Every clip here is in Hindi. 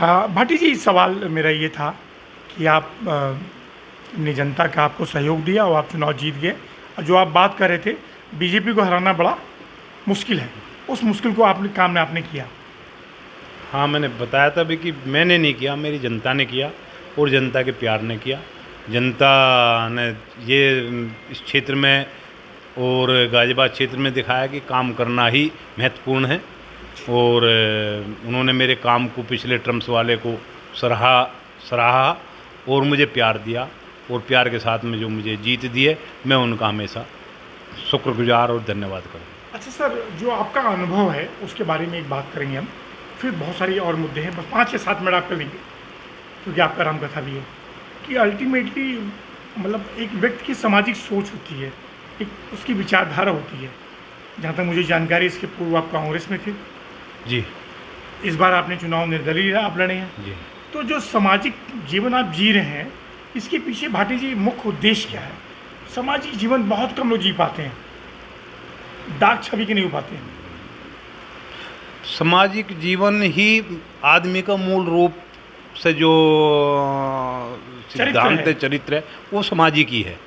हाँ भाटी जी, सवाल मेरा ये था कि आप ने जनता का आपको सहयोग दिया और आप चुनाव जीत गए, और जो आप बात कर रहे थे बीजेपी को हराना बड़ा मुश्किल है, उस मुश्किल को आपने किया। हाँ, मैंने बताया था भी कि मैंने नहीं किया, मेरी जनता ने किया और जनता के प्यार ने किया। जनता ने ये इस क्षेत्र में और गाज़ियाबाद क्षेत्र में दिखाया कि काम करना ही महत्वपूर्ण है, और उन्होंने मेरे काम को, पिछले टर्म्स वाले को सराहा और मुझे प्यार दिया, और प्यार के साथ में जो मुझे जीत दी है, मैं उनका हमेशा शुक्रगुजार और धन्यवाद करूँगा। अच्छा सर, जो आपका अनुभव है उसके बारे में एक बात करेंगे हम, फिर बहुत सारी और मुद्दे हैं, बस 5 या 7 मिनट आप कर लेंगे क्योंकि आपका रामकथा भी है कि अल्टीमेटली मतलब एक व्यक्ति की सामाजिक सोच होती है, एक उसकी विचारधारा होती है। जहाँ तक मुझे जानकारी, इसके पूर्व आप कांग्रेस में थे जी, इस बार आपने चुनाव निर्दलीय आप लड़े हैं जी। तो जो सामाजिक जीवन आप जी रहे हैं, इसके पीछे भाटी जी मुख्य उद्देश्य क्या है? सामाजिक जीवन बहुत कम लोग जी पाते हैं, दाग छवि के नहीं हो पाते हैं। सामाजिक जीवन ही आदमी का मूल रूप से जो सिद्धांत है, चरित्र है, वो सामाजिक ही है।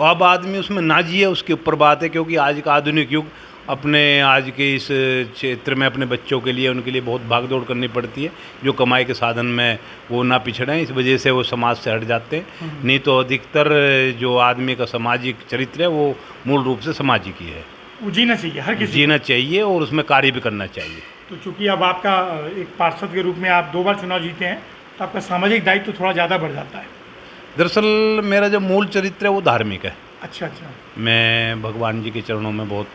अब आदमी उसमें ना जिए उसके ऊपर बात है, क्योंकि आज का आधुनिक युग अपने आज के इस क्षेत्र में अपने बच्चों के लिए, उनके लिए बहुत भागदौड़ करनी पड़ती है। जो कमाई के साधन में वो ना पिछड़ें, इस वजह से वो समाज से हट जाते हैं। नहीं तो अधिकतर जो आदमी का सामाजिक चरित्र है वो मूल रूप से सामाजिक ही है। वो जीना चाहिए, हर किसी जीना चाहिए और उसमें कार्य भी करना चाहिए। तो चूंकि अब आपका एक पार्षद के रूप में आप 2 बार चुनाव जीते हैं, तो आपका सामाजिक दायित्व तो थोड़ा ज़्यादा बढ़ जाता है। दरअसल मेरा जो मूल चरित्र है वो धार्मिक है। अच्छा अच्छा। मैं भगवान जी के चरणों में बहुत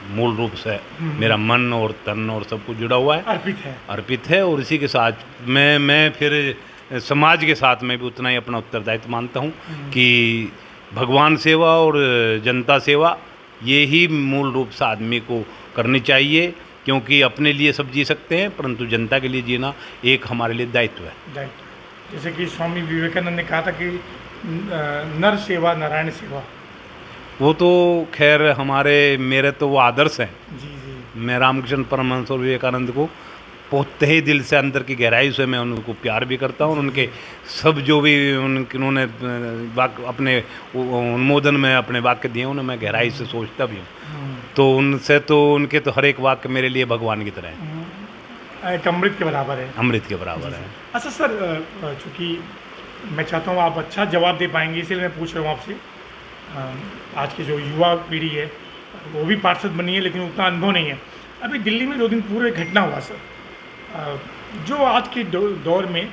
मूल रूप से मेरा मन और तन और सब कुछ जुड़ा हुआ है, अर्पित है। और इसी के साथ मैं फिर समाज के साथ में भी उतना ही अपना उत्तरदायित्व मानता हूँ कि भगवान सेवा और जनता सेवा ये ही मूल रूप से आदमी को करनी चाहिए, क्योंकि अपने लिए सब जी सकते हैं परंतु जनता के लिए जीना एक हमारे लिए दायित्व है। जैसे कि स्वामी विवेकानंद ने कहा था कि नर सेवा नारायण सेवा। वो तो खैर मेरे तो वो आदर्श हैं। जी जी। मैं रामकृष्ण परमहंस और विवेकानंद को बहुत तहे दिल से, अंदर की गहराई से मैं उनको प्यार भी करता हूँ। उनके सब जो भी उन्होंने अपने अनुमोदन में अपने वाक्य दिए उन्हें मैं गहराई से सोचता भी हूँ। तो उनके तो हर एक वाक्य मेरे लिए भगवान की तरह है, एक अमृत के बराबर है। अमृत के बराबर है। अच्छा सर, चूँकि मैं चाहता हूँ आप अच्छा जवाब दे पाएंगे, इसलिए मैं पूछ रहा हूँ आपसे। आज की जो युवा पीढ़ी है वो भी पार्षद बनी है, लेकिन उतना अनुभव नहीं है। अभी दिल्ली में 2 दिन पूर्व एक घटना हुआ सर, जो आज के दौर में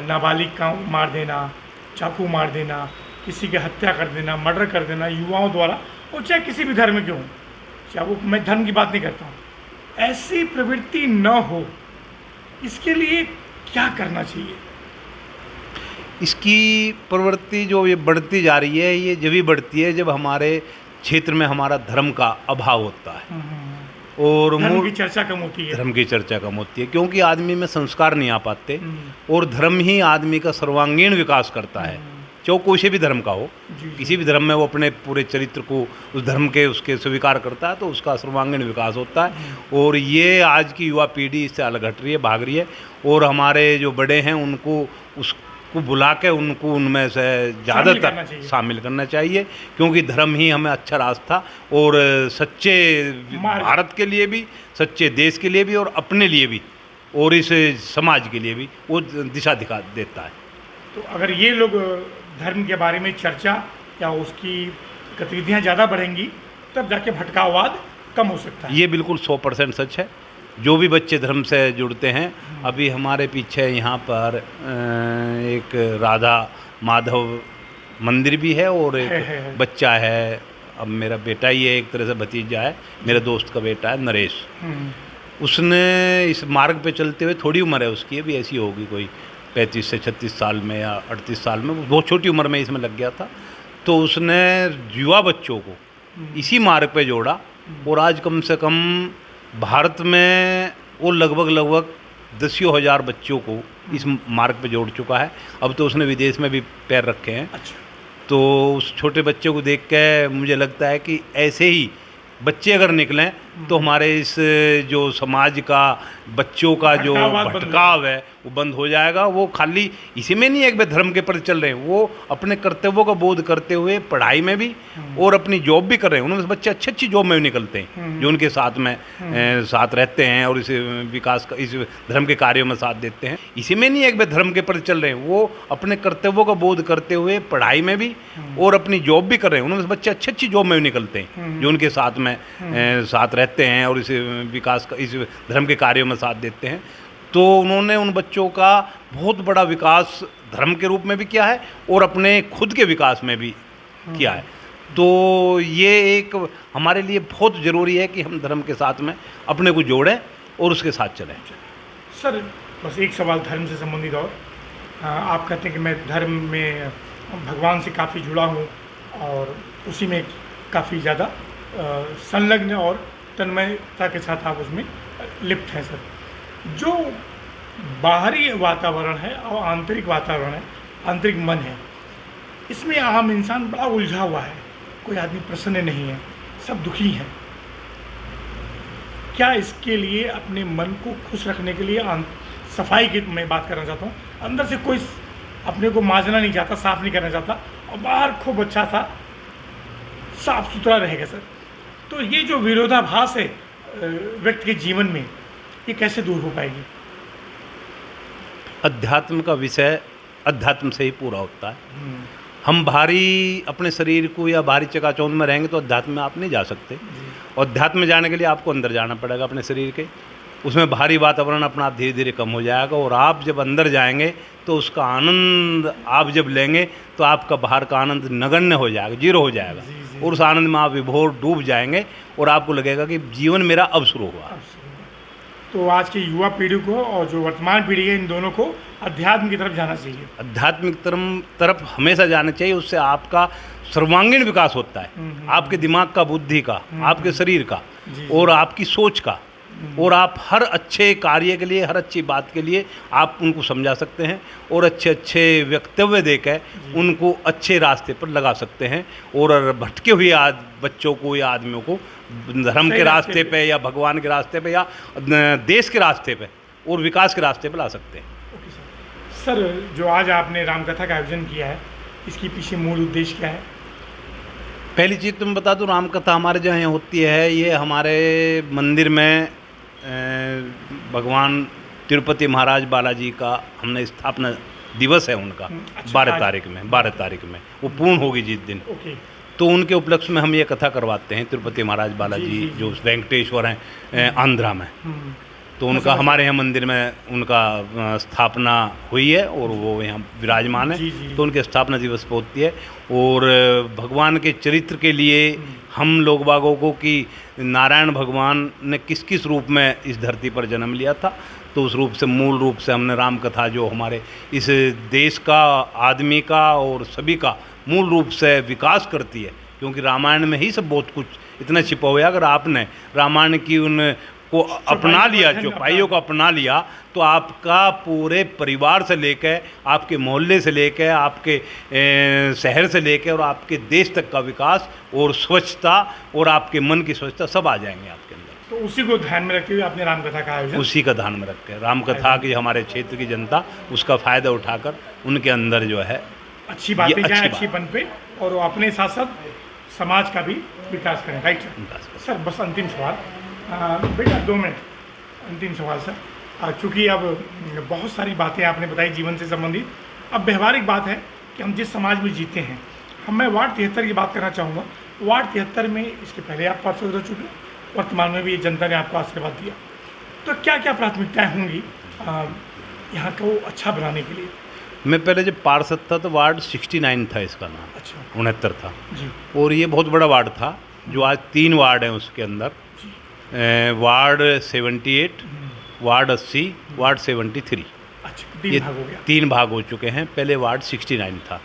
नाबालिग का मार देना, चाकू मार देना, किसी की हत्या कर देना, मर्डर कर देना युवाओं द्वारा, और चाहे किसी भी धर्म के हों, चाहे वो, मैं धर्म की बात नहीं करता हूँ, ऐसी प्रवृत्ति न हो, इसके लिए क्या करना चाहिए? इसकी प्रवृत्ति जो ये बढ़ती जा रही है, ये जब भी बढ़ती है जब हमारे क्षेत्र में हमारा धर्म का अभाव होता है और धर्म की चर्चा कम होती है। धर्म की चर्चा कम होती है क्योंकि आदमी में संस्कार नहीं आ पाते, और धर्म ही आदमी का सर्वांगीण विकास करता है, चाहे कोई से भी धर्म का हो। किसी भी धर्म में वो अपने पूरे चरित्र को उस धर्म के उसके स्वीकार करता है तो उसका सर्वांगीण विकास होता है। और ये आज की युवा पीढ़ी इससे अलग हट रही है, भाग रही है, और हमारे जो बड़े हैं उनको उसको बुला के उनको उनमें से ज़्यादातर शामिल करना चाहिए, क्योंकि धर्म ही हमें अच्छा रास्ता और सच्चे भारत के लिए भी, सच्चे देश के लिए भी और अपने लिए भी और इस समाज के लिए भी वो दिशा दिखा देता है। तो अगर ये लोग धर्म के बारे में चर्चा या उसकी गतिविधियाँ ज़्यादा बढ़ेंगी तब जाके भटकाववाद कम हो सकता है। ये बिल्कुल 100% सच है। जो भी बच्चे धर्म से जुड़ते हैं, अभी हमारे पीछे यहाँ पर एक राधा माधव मंदिर भी है और एक बच्चा है, अब मेरा बेटा ही है, एक तरह से भतीजा है, मेरे दोस्त का बेटा है नरेश। उसने इस मार्ग पे चलते हुए, थोड़ी उम्र है उसकी, अभी ऐसी होगी कोई 35 से 36 साल में या 38 साल में, बहुत छोटी उम्र में इसमें लग गया था। तो उसने युवा बच्चों को इसी मार्ग पे जोड़ा और आज कम से कम भारत में वो लगभग 10,000 बच्चों को इस मार्ग पे जोड़ चुका है। अब तो उसने विदेश में भी पैर रखे हैं। अच्छा। तो उस छोटे बच्चे को देख के मुझे लगता है कि ऐसे ही बच्चे अगर निकलें तो हमारे इस जो समाज का बच्चों का जो भटकाव है वो बंद हो जाएगा। वो खाली इसी में नहीं है कि वे धर्म के प्रति चल रहे हैं, वो अपने कर्तव्यों का बोध करते हुए पढ़ाई में भी और अपनी जॉब भी कर रहे हैं। उनमें से बच्चे अच्छी अच्छी जॉब में भी निकलते हैं जो उनके साथ में साथ रहते हैं और इस विकास का, इस धर्म के कार्यों में साथ देते हैं। इसी में नहीं है कि वे धर्म के प्रति चल रहे हैं, वो अपने कर्तव्यों का बोध करते हुए पढ़ाई में भी और अपनी जॉब भी कर रहे हैं। उनमें से बच्चे अच्छी अच्छी जॉब में भी निकलते हैं जो उनके साथ में साथ रहते हैं और इस विकास का, इस धर्म के कार्यों में साथ देते हैं। तो उन्होंने उन बच्चों का बहुत बड़ा विकास धर्म के रूप में भी किया है और अपने खुद के विकास में भी किया है। तो ये एक हमारे लिए बहुत ज़रूरी है कि हम धर्म के साथ में अपने को जोड़ें और उसके साथ चलें। सर बस एक सवाल धर्म से संबंधित और आप कहते हैं कि मैं धर्म में भगवान से काफ़ी जुड़ा हूँ और उसी में काफ़ी ज़्यादा संलग्न और तन्मयता के साथ आप उसमें लिप्त हैं। सर जो बाहरी वातावरण है और आंतरिक वातावरण है, आंतरिक मन है, इसमें आम इंसान बड़ा उलझा हुआ है। कोई आदमी प्रसन्न नहीं है, सब दुखी हैं। क्या इसके लिए अपने मन को खुश रखने के लिए सफाई की मैं बात करना चाहता हूँ। अंदर से कोई अपने को मांजना नहीं चाहता, साफ नहीं करना चाहता और बाहर खूब अच्छा सा साफ सुथरा रहेगा। सर तो ये जो विरोधाभास है व्यक्ति के जीवन में, ये कैसे दूर हो पाएगी? अध्यात्म का विषय अध्यात्म से ही पूरा होता है। हम बाहरी अपने शरीर को या बाहरी चकाचौंध में रहेंगे तो अध्यात्म में आप नहीं जा सकते। और अध्यात्म में जाने के लिए आपको अंदर जाना पड़ेगा अपने शरीर के। उसमें बाहरी वातावरण अपना आप धीरे धीरे कम हो जाएगा और आप जब अंदर जाएंगे तो उसका आनंद आप जब लेंगे तो आपका बाहर का आनंद नगण्य हो जाएगा, जीरो हो जाएगा। और उस आनंद में आप विभोर डूब जाएंगे और आपको लगेगा कि जीवन मेरा अब शुरू हुआ। तो आज की युवा पीढ़ी को और जो वर्तमान पीढ़ी है, इन दोनों को अध्यात्म की तरफ जाना चाहिए। आध्यात्मिक तरफ हमेशा जाना चाहिए। उससे आपका सर्वांगीण विकास होता है, आपके दिमाग का, बुद्धि का, आपके शरीर का और आपकी सोच का। और आप हर अच्छे कार्य के लिए, हर अच्छी बात के लिए आप उनको समझा सकते हैं और अच्छे अच्छे वक्तव्य देकर उनको अच्छे रास्ते पर लगा सकते हैं। और भटके हुए बच्चों को या आदमियों को धर्म के रास्ते पे या भगवान के रास्ते पे या देश के रास्ते पे और विकास के रास्ते पे ला सकते हैं। ओके सर, जो आज आपने रामकथा का आयोजन किया है, इसके पीछे मूल उद्देश्य क्या है? पहली चीज़ तो मैं बता दूं, रामकथा हमारे जो यहाँ होती है, ये हमारे मंदिर में भगवान तिरुपति महाराज बालाजी का हमने स्थापना दिवस है उनका। 12 तारीख में वो पूर्ण होगी जिस दिन। तो उनके उपलक्ष्य में हम ये कथा करवाते हैं। तिरुपति महाराज बालाजी जो वेंकटेश्वर हैं आंध्रा में, तो उनका हमारे यहाँ मंदिर में उनका स्थापना हुई है और वो यहाँ विराजमान है। तो उनके स्थापना दिवस पर होती है। और भगवान के चरित्र के लिए हम लोग बागों को कि नारायण भगवान ने किस किस रूप में इस धरती पर जन्म लिया था, तो उस रूप से मूल रूप से हमने राम कथा जो हमारे इस देश का, आदमी का और सभी का मूल रूप से विकास करती है। क्योंकि रामायण में ही सब बहुत कुछ इतना छिपा हुआ है। अगर आपने रामायण की उन को अपना लिया, चौपाइयों को अपना लिया, तो आपका पूरे परिवार से लेकर, आपके मोहल्ले से लेकर, आपके शहर से लेकर और आपके देश तक का विकास और स्वच्छता और आपके मन की स्वच्छता सब आ जाएंगे आपके अंदर। तो उसी को ध्यान में रखते हुए आपने रामकथा का आयोजन, उसी का ध्यान में रख के रामकथा की हमारे क्षेत्र की जनता उसका फ़ायदा उठाकर उनके अंदर जो है अच्छी बातें जाए, अच्छी बन पे और अपने साथ साथ समाज का भी विकास करें। राइट सर, बस अंतिम सवाल बेटा, 2 मिनट, अंतिम सवाल सर। चूँकि अब बहुत सारी बातें आपने बताई जीवन से संबंधित, अब व्यवहारिक बात है कि हम जिस समाज में जीते हैं, मैं वार्ड 73 की बात करना चाहूँगा। वार्ड 73 में इसके पहले आप पार्षद हो चुके, वर्तमान में भी जनता ने आपको आशीर्वाद दिया, तो क्या क्या प्राथमिकताएँ होंगी यहाँ को अच्छा बनाने के लिए? मैं पहले जब पार्षद था तो वार्ड 69 था, इसका नाम। अच्छा, 69 था जी। और ये बहुत बड़ा वार्ड था, जो आज 3 वार्ड हैं उसके अंदर। Ward 78, ward 80, ward 73। अच्छा, ये भाग हो गया। 3 भाग हो चुके हैं। पहले वार्ड 69 था।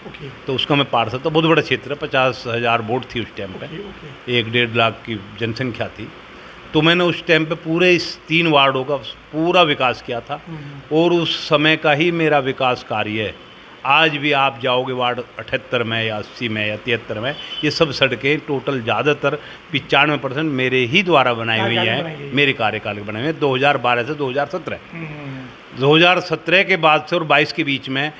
तो उसका मैं पार्षद था। बहुत बड़ा क्षेत्र है, 50,000 वोट थी उस टाइम पे। 1-1.5 लाख की जनसंख्या थी। तो मैंने उस टाइम पे पूरे इस 3 वार्डों का पूरा विकास किया था। और उस समय का ही मेरा विकास कार्य आज भी आप जाओगे वार्ड 78 में या 80 में या 73 में, ये सब सड़कें टोटल ज़्यादातर 95% मेरे ही द्वारा बनाई हुई हैं, मेरे कार्यकाल के बनाई हुई हैं, 2012 से 2017। 2017 के बाद से और 22 के बीच में,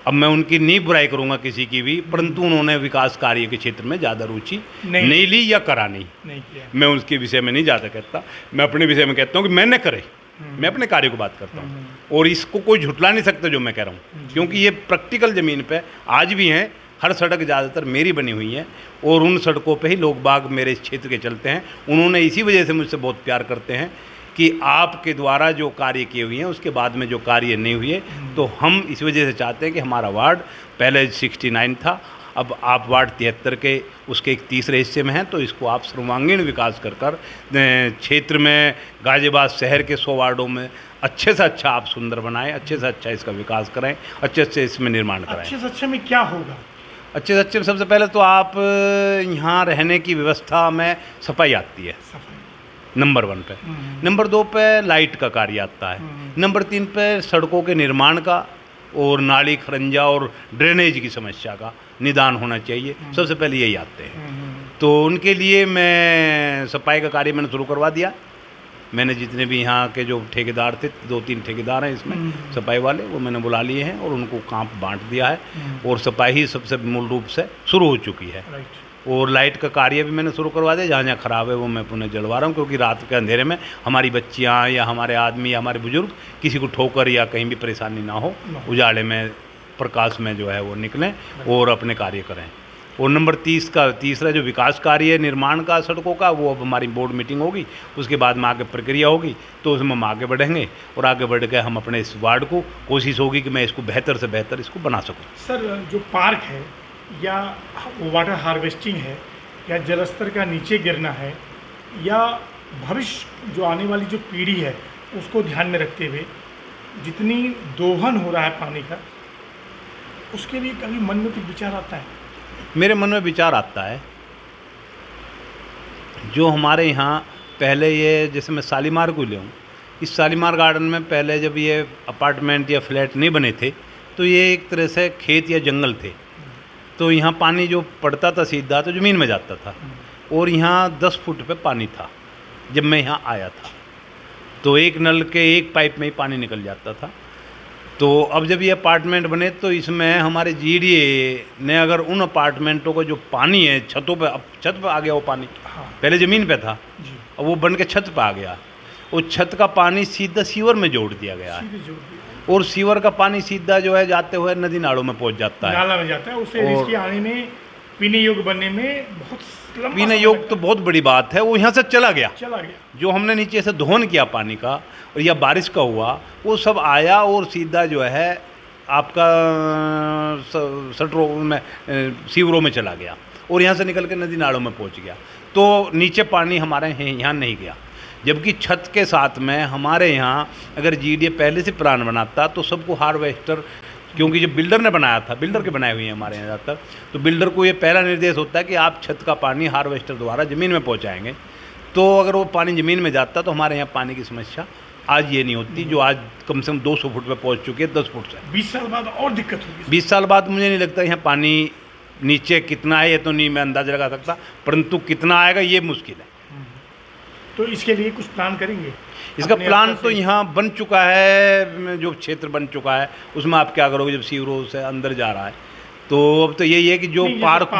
अब मैं उनकी नहीं बुराई करूंगा किसी की भी, परंतु उन्होंने विकास कार्य के क्षेत्र में ज़्यादा रुचि नहीं ली या करा नहीं किया। मैं उसके विषय में नहीं ज़्यादा कहता, मैं अपने विषय में कहता हूँ कि मैंने करे, मैं अपने कार्य को बात करता हूँ और इसको कोई झुटला नहीं सकता जो मैं कह रहा हूँ, क्योंकि ये प्रैक्टिकल ज़मीन पे आज भी हैं। हर सड़क ज़्यादातर मेरी बनी हुई है और उन सड़कों पे ही लोग बाग मेरे इस क्षेत्र के चलते हैं। उन्होंने इसी वजह से मुझसे बहुत प्यार करते हैं कि आपके द्वारा जो कार्य किए हुए हैं उसके बाद में जो कार्य नहीं हुए, तो हम इस वजह से चाहते हैं कि हमारा वार्ड पहले 69 था, अब आप वार्ड 73 के उसके एक तीसरे हिस्से में हैं, तो इसको आप सर्वांगीण विकास कर क्षेत्र में गाजियाबाद शहर के 100 वार्डों में अच्छे से अच्छा आप सुंदर बनाएं, अच्छे से अच्छा इसका विकास कराएं, अच्छे से इसमें निर्माण कराएं। अच्छे से अच्छे में क्या होगा? अच्छे से अच्छे में सबसे पहले तो आप यहाँ रहने की व्यवस्था में सफाई आती है, नंबर 1 पे। नंबर 2 पे लाइट का कार्य आता है। नंबर 3 पे सड़कों के निर्माण का और नाली खरंजा और ड्रेनेज की समस्या का निदान होना चाहिए, सबसे पहले यही आते हैं। तो उनके लिए मैं सफाई का कार्य मैंने शुरू करवा दिया। मैंने जितने भी यहाँ के जो ठेकेदार थे, 2-3 ठेकेदार हैं इसमें सफाई वाले, वो मैंने बुला लिए हैं और उनको काम बांट दिया है और सफाई ही सबसे मूल रूप से शुरू हो चुकी है। और लाइट का कार्य भी मैंने शुरू करवा दिया, जहाँ जहाँ ख़राब है वो मैं पुनः जलवा रहा हूँ, क्योंकि रात के अंधेरे में हमारी बच्चियाँ या हमारे आदमी या हमारे बुजुर्ग किसी को ठोकर या कहीं भी परेशानी ना हो, उजाले में प्रकाश में जो है वो निकलें और अपने कार्य करें। और नंबर 30 का तीसरा जो विकास कार्य है निर्माण का सड़कों का, वो अब हमारी बोर्ड मीटिंग होगी, उसके बाद में आगे प्रक्रिया होगी, तो उसमें हम आगे बढ़ेंगे और आगे बढ़ के हम अपने इस वार्ड को कोशिश होगी कि मैं इसको बेहतर से बेहतर इसको बना सकूँ। सर, जो पार्क है या वाटर हार्वेस्टिंग है या जलस्तर का नीचे गिरना है या भविष्य जो आने वाली जो पीढ़ी है उसको ध्यान में रखते हुए जितनी दोहन हो रहा है पानी का, उसके लिए कभी मन में कुछ विचार आता है? मेरे मन में विचार आता है। जो हमारे यहाँ पहले ये, जैसे मैं शालीमार को लूँ, इस शालीमार गार्डन में पहले जब ये अपार्टमेंट या फ्लैट नहीं बने थे तो ये एक तरह से खेत या जंगल थे, तो यहाँ पानी जो पड़ता था सीधा तो ज़मीन में जाता था और यहाँ 10 फुट पे पानी था जब मैं यहाँ आया था, तो एक नल के एक पाइप में ही पानी निकल जाता था। तो अब जब ये अपार्टमेंट बने तो इसमें हमारे जीडीए ने अगर उन अपार्टमेंटों को जो पानी है छतों पे, अब छत पे आ गया वो पानी, पहले ज़मीन पे था, अब वो बन के छत पे आ गया, वो छत का पानी सीधा सीवर में जोड़ दिया गया है और सीवर का पानी सीधा जो है जाते हुए नदी नालों में पहुंच जाता है, नाला में जाता है। उससे इसके आने में पीने योग्य बनने में बहुत पीने योग्य तो बहुत बड़ी बात है, वो यहाँ से चला गया। जो हमने नीचे से दोहन किया पानी का और या बारिश का हुआ, वो सब आया और सीधा जो है आपका सटरों में सीवरों में चला गया और यहाँ से निकल के नदी नालों में पहुँच गया। तो नीचे पानी हमारे यहाँ नहीं गया, जबकि छत के साथ में हमारे यहाँ अगर जीडीए पहले से प्लान बनाता तो सबको हार्वेस्टर, क्योंकि जब बिल्डर ने बनाया था, बिल्डर के बनाए हुए हैं हमारे यहाँ ज़्यादातर, तो बिल्डर को ये पहला निर्देश होता है कि आप छत का पानी हार्वेस्टर द्वारा ज़मीन में पहुँचाएँगे। तो अगर वो पानी ज़मीन में जाता तो हमारे यहाँ पानी की समस्या आज ये नहीं होती, जो आज कम से कम 200 फुट पे पहुँच चुकी है 10 फुट से। 20 साल बाद और दिक्कत होगी। 20 साल बाद मुझे नहीं लगता यहाँ पानी नीचे कितना है ये तो नहीं मैं अंदाज़ा लगा सकता, परंतु कितना आएगा ये मुश्किल है। तो इसके लिए कुछ प्लान करेंगे? इसका प्लान तो यहाँ बन चुका है, जो क्षेत्र बन चुका है उसमें आप क्या करोगे, जब सीवरों से अंदर जा रहा है तो अब तो यही है कि जो पार्क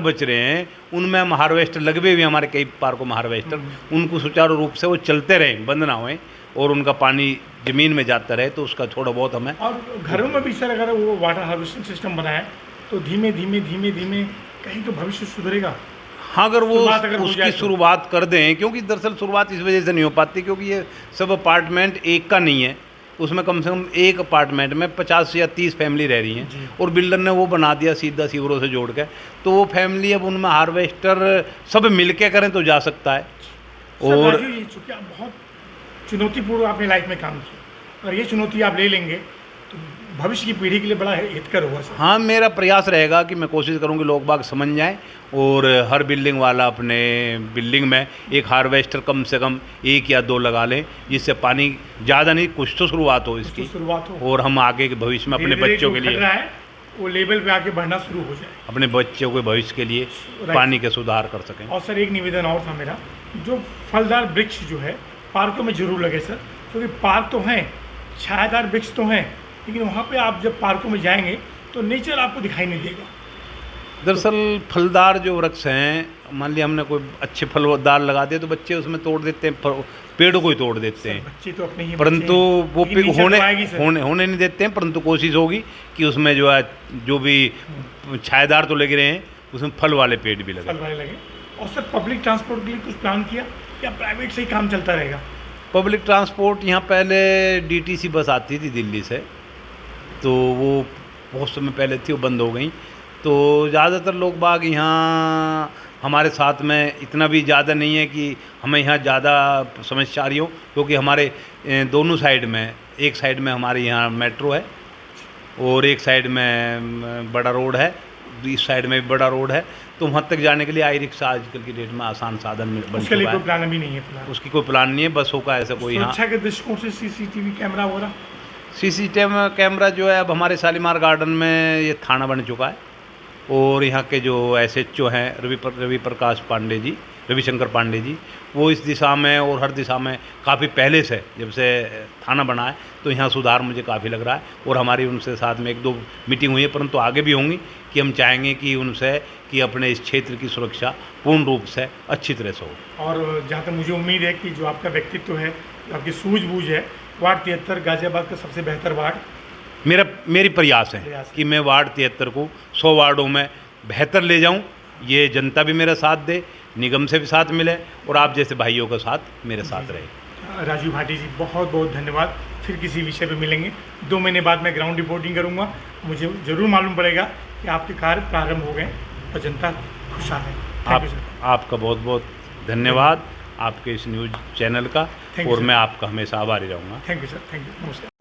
बच रहे हैं उनमें हम हार्वेस्टर लगे हुए, हमारे कई पार्कों में हार्वेस्टर, उनको सुचारू रूप से वो चलते रहें, बंद ना होएं और उनका पानी ज़मीन में जाता रहे, तो उसका थोड़ा बहुत हमें। और घरों में भी सर अगर वो वाटर हार्वेस्टिंग सिस्टम बनाए तो धीमे धीमे कहीं तो भविष्य सुधरेगा। हाँ, अगर वो उसकी शुरुआत कर दें, क्योंकि दरअसल शुरुआत इस वजह से नहीं हो पाती क्योंकि ये सब अपार्टमेंट एक का नहीं है, उसमें कम से कम एक अपार्टमेंट में 50 या 30 फैमिली रह रही हैं और बिल्डर ने वो बना दिया सीधा सीवरों से जोड़ के, तो वो फैमिली अब उनमें हार्वेस्टर सब मिल के करें तो जा सकता है। और चूँकि आप बहुत चुनौतीपूर्ण आपने लाइफ में काम किया और ये चुनौती आप ले लेंगे तो भविष्य की पीढ़ी के लिए बड़ा हितकर होगा सर। हाँ, मेरा प्रयास रहेगा कि मैं कोशिश करूँ कि लोग बाग समझ जाएं और हर बिल्डिंग वाला अपने बिल्डिंग में एक हार्वेस्टर कम से कम 1 या 2 लगा लें, जिससे पानी ज़्यादा नहीं, कुछ तो शुरुआत हो इसकी, शुरुआत हो और हम आगे के भविष्य में अपने बच्चों के लिए वो लेवल पे आके बढ़ना शुरू हो जाए, अपने बच्चों के भविष्य के लिए पानी के सुधार कर सकें। और सर एक निवेदन और था मेरा, जो फलदार वृक्ष जो है पार्कों में जरूर लगे सर, क्योंकि पार्क तो हैं, छायादार वृक्ष तो हैं, लेकिन वहाँ पे आप जब पार्कों में जाएंगे तो नेचर आपको दिखाई नहीं देगा। दरअसल फलदार जो वृक्ष हैं, मान लिया हमने कोई अच्छे फलदार लगा दिए तो बच्चे उसमें तोड़ देते हैं, पेड़ों को ही तोड़ देते हैं। बच्चे तो अपने ही परंतु वो होने नहीं देते हैं, परंतु कोशिश होगी कि उसमें जो है जो भी छायादार तो लगे रहे हैं, उसमें फल वाले पेड़ भी लगे। और सर पब्लिक ट्रांसपोर्ट के लिए कुछ प्लान किया या प्राइवेट से ही काम चलता रहेगा? पब्लिक ट्रांसपोर्ट यहाँ पहले DTC बस आती थी दिल्ली से, तो वो बहुत समय पहले थी, वो बंद हो गई। तो ज़्यादातर लोग बाग यहाँ हमारे साथ में इतना भी ज़्यादा नहीं है कि हमें यहाँ ज़्यादा समस्या आ रही हो, क्योंकि हमारे दोनों साइड में, एक साइड में हमारे यहाँ मेट्रो है और एक साइड में बड़ा रोड है, इस साइड में भी बड़ा रोड है, तो वहाँ तक जाने के लिए आई रिक्शा आजकल की डेट में आसान साधन बन चुका है। उसके लिए कोई प्लान अभी नहीं है? उसकी कोई प्लान नहीं है, बसों का ऐसा कोई यहाँ। सुरक्षा के दृष्टिकोण से CCTV कैमरा वगैरह? CCTV कैमरा जो है अब हमारे शालीमार गार्डन में ये थाना बन चुका है, और यहाँ के जो SHO हैं रविशंकर पांडे जी, वो इस दिशा में और हर दिशा में काफ़ी पहले से, जब से थाना बना है तो यहाँ सुधार मुझे काफ़ी लग रहा है, और हमारी उनसे साथ में 1-2 मीटिंग हुई है, परंतु आगे भी होंगी, कि हम चाहेंगे कि उनसे कि अपने इस क्षेत्र की सुरक्षा पूर्ण रूप से अच्छी तरह से हो। और जहाँ तक मुझे उम्मीद है कि जो आपका व्यक्तित्व है, जो आपकी सूझबूझ है, वार्ड 73 गाजियाबाद का सबसे बेहतर वार्ड मेरी प्रयास है कि मैं वार्ड 73 को 100 वार्डों में बेहतर ले जाऊं। ये जनता भी मेरा साथ दे, निगम से भी साथ मिले, और आप जैसे भाइयों का साथ मेरे साथ रहे। राजू भाटी जी, बहुत बहुत धन्यवाद। फिर किसी विषय पे मिलेंगे। 2 महीने बाद मैं ग्राउंड रिपोर्टिंग करूँगा, मुझे ज़रूर मालूम पड़ेगा कि आपके कार्य प्रारंभ हो गए और जनता खुशहाल है। आपका बहुत बहुत धन्यवाद, आपके इस न्यूज़ चैनल का, और मैं आपका हमेशा आभारी रहूँगा। Thank you sir, thank you, नमस्कार।